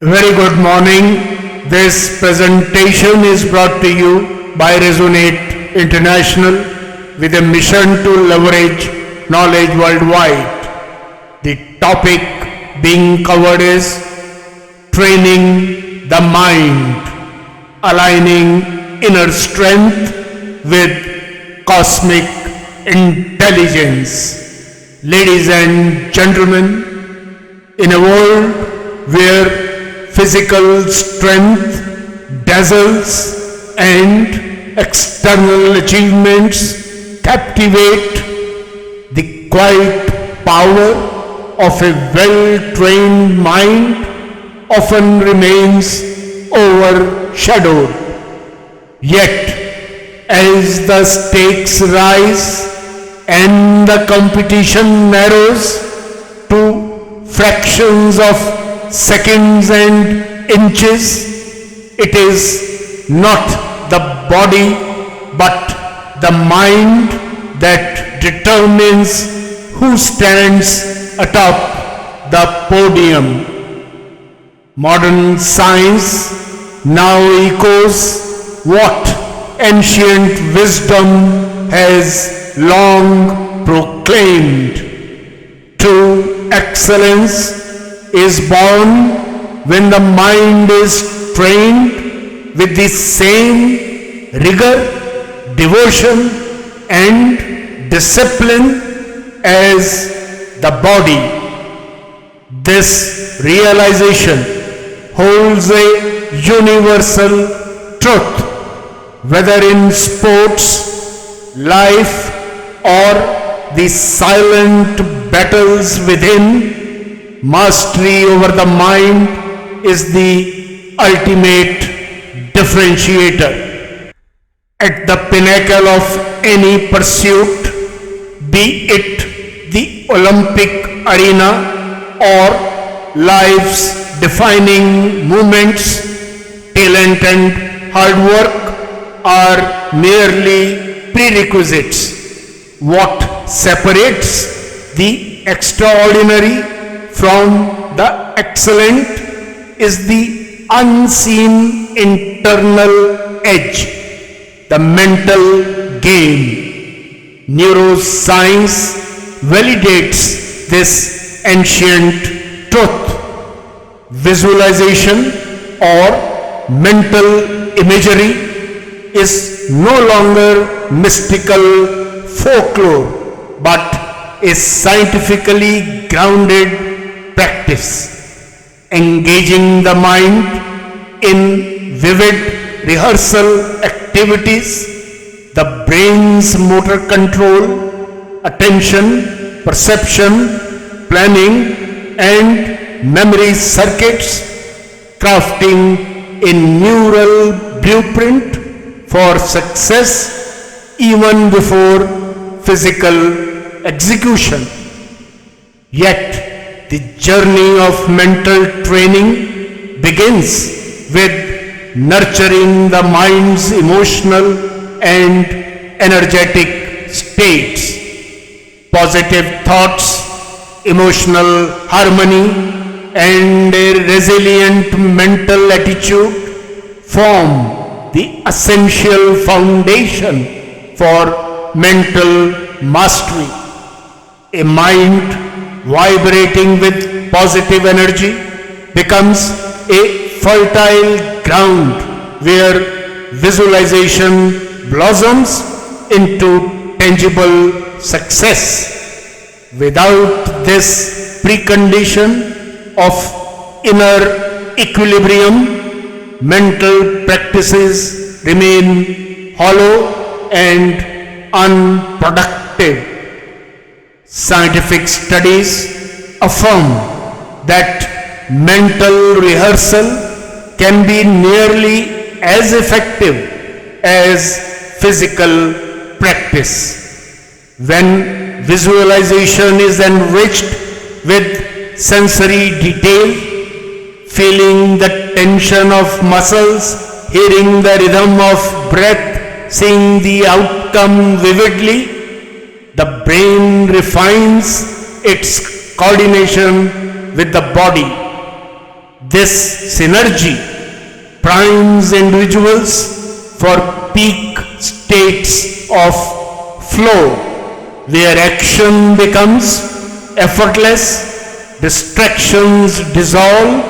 Very good morning. This presentation is brought to you by Resonate International with a mission to leverage knowledge worldwide. The topic being covered is training the mind, aligning inner strength with cosmic intelligence. Ladies and gentlemen, in a world where physical strength dazzles and external achievements captivate, the quiet power of a well-trained mind often remains overshadowed. Yet, as the stakes rise and the competition narrows to fractions of seconds and inches, it is not the body but the mind that determines who stands atop the podium. Modern science now echoes what ancient wisdom has long proclaimed. True excellence is born when the mind is trained with the same rigor, devotion and discipline as the body. This realization holds a universal truth, whether in sports, life or the silent battles within. Mastery over the mind is the ultimate differentiator. At the pinnacle of any pursuit, be it the Olympic arena or life's defining moments, talent and hard work are merely prerequisites. What separates the extraordinary from the excellent is the unseen internal edge, the mental game. Neuroscience validates this ancient truth. Visualization or mental imagery is no longer mystical folklore but is scientifically grounded practice, engaging the mind in vivid rehearsal activities. The brain's motor control, attention, perception, planning and memory circuits, crafting a neural blueprint for success even before physical execution. Yet, the journey of mental training begins with nurturing the mind's emotional and energetic states. Positive thoughts, emotional harmony, and a resilient mental attitude form the essential foundation for mental mastery. A mind vibrating with positive energy becomes a fertile ground where visualization blossoms into tangible success. Without this precondition of inner equilibrium, mental practices remain hollow and unproductive. Scientific studies affirm that mental rehearsal can be nearly as effective as physical practice. When visualization is enriched with sensory detail, feeling the tension of muscles, hearing the rhythm of breath, seeing the outcome vividly, the brain refines its coordination with the body. This synergy primes individuals for peak states of flow, where action becomes effortless, distractions dissolve,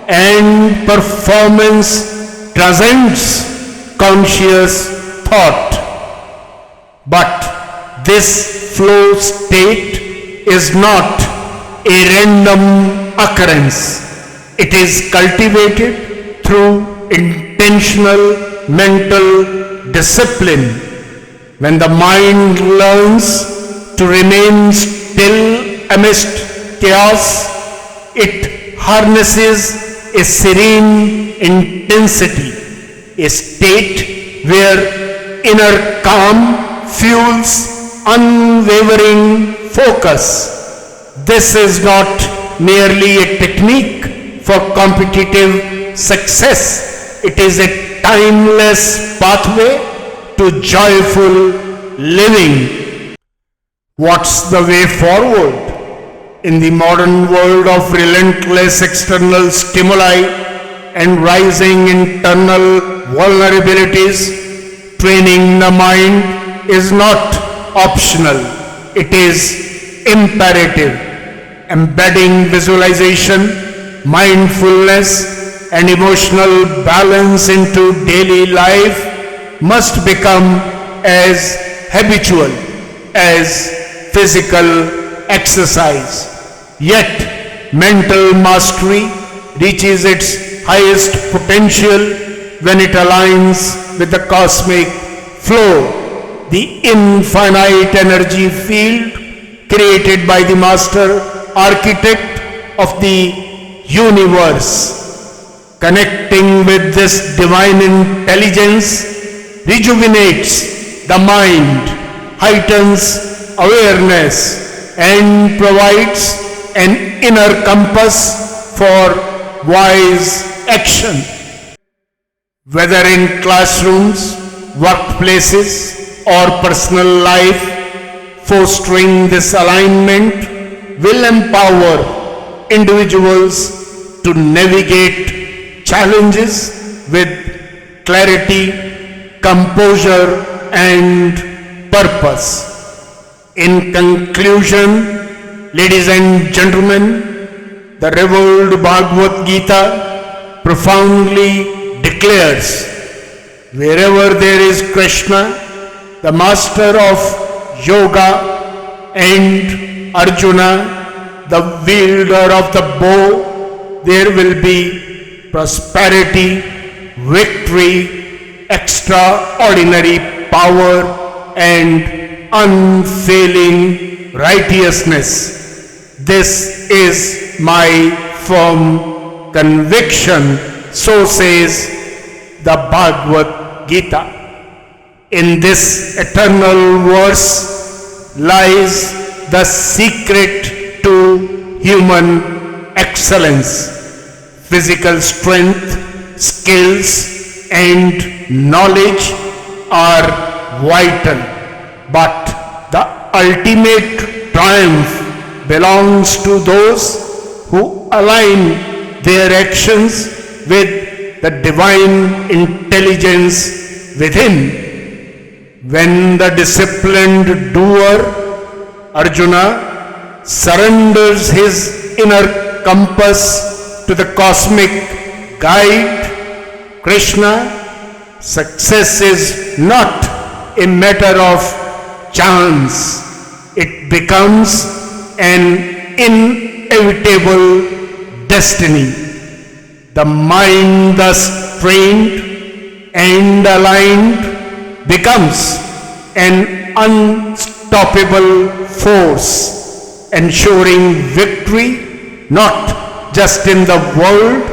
and performance transcends conscious thought. But this flow state is not a random occurrence. It is cultivated through intentional mental discipline. When the mind learns to remain still amidst chaos, it harnesses a serene intensity, a state where inner calm fuels unwavering focus. This is not merely a technique for competitive success. It is a timeless pathway to joyful living. What's the way forward? In the modern world of relentless external stimuli and rising internal vulnerabilities, training the mind is not optional. It is imperative. Embedding visualization, mindfulness, and emotional balance into daily life must become as habitual as physical exercise. Yet, mental mastery reaches its highest potential when it aligns with the cosmic flow, the infinite energy field created by the master architect of the universe. Connecting with this divine intelligence rejuvenates the mind, heightens awareness, and provides an inner compass for wise action. Whether in classrooms, workplaces, or personal life, fostering this alignment will empower individuals to navigate challenges with clarity, composure, and purpose. In conclusion, ladies and gentlemen, the revealed Bhagavad Gita profoundly declares, wherever there is Krishna, the master of yoga, and Arjuna, the wielder of the bow, there will be prosperity, victory, extraordinary power, and unfailing righteousness. This is my firm conviction, so says the Bhagavad Gita. In this eternal verse lies the secret to human excellence. Physical strength, skills, and knowledge are vital, but the ultimate triumph belongs to those who align their actions with the divine intelligence within. When the disciplined doer, Arjuna, surrenders his inner compass to the cosmic guide, Krishna, success is not a matter of chance. It becomes an inevitable destiny. The mind thus trained and aligned becomes an unstoppable force, ensuring victory not just in the world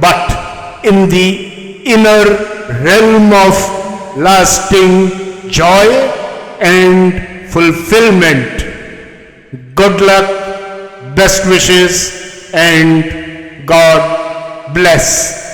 but in the inner realm of lasting joy and fulfillment. Good luck, best wishes, and God bless.